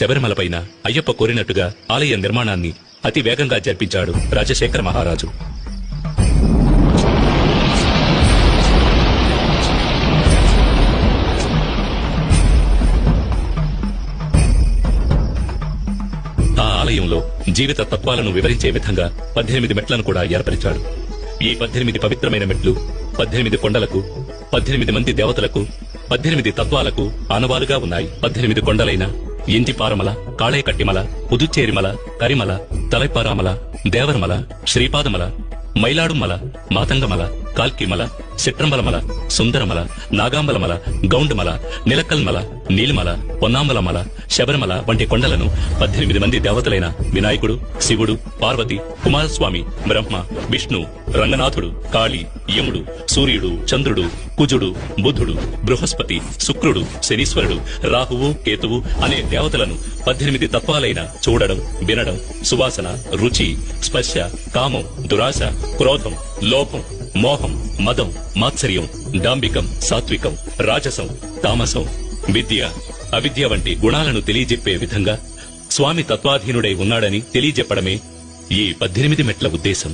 శబరిమలపైన అయ్యప్ప కోరినట్టుగా ఆలయ నిర్మాణాన్ని అతి వేగంగా జరిపించాడు రాజశేఖర మహారాజు. ఆ ఆలయంలో జీవిత తత్వాలను వివరించే విధంగా 18 మెట్లను కూడా ఏర్పరిచాడు. ఈ 18 పవిత్రమైన మెట్లు 18 కొండలకు, 18 మంది దేవతలకు, 18 తత్వాలకు ఆనవాలుగా ఉన్నాయి. 18 కొండలైన ఇంటిపారమల, కాళేకట్టిమల, పుదుచ్చేరిమల, కరిమల, తలైపారామల, దేవరమల, శ్రీపాదమల, మైలాడుమల, మాతంగమల, కాల్కిమల, చిట్రంబలమల, సుందరమల, నాగాంబలమల, గౌండమల, నిలకల్మల, నీలిమల, పొన్నాంబలమల, శబరిమల వంటి కొండలను 18 మంది దేవతలైన వినాయకుడు, శివుడు, పార్వతి, కుమారస్వామి, బ్రహ్మ, విష్ణు, రంగనాథుడు, కాళి, యముడు, సూర్యుడు, చంద్రుడు, కుజుడు, బుధుడు, బృహస్పతి, శుక్రుడు, శనీశ్వరుడు, రాహువు, కేతువు అనే దేవతలను 18 తత్వాలైన చూడడం, వినడం, సువాసన, రుచి, స్పర్శ, కామం, దురాశ, క్రోధం, లోభం, మోహం, మదం, మాత్సర్యం, డాంబికం, సాత్వికం, రాజసం, తామసం, విద్య, అవిద్య వంటి గుణాలను తెలియజెప్పే విధంగా స్వామి తత్వాధీనుడై ఉన్నాడని తెలియజెప్పడమే ఈ 18 మెట్ల ఉద్దేశం.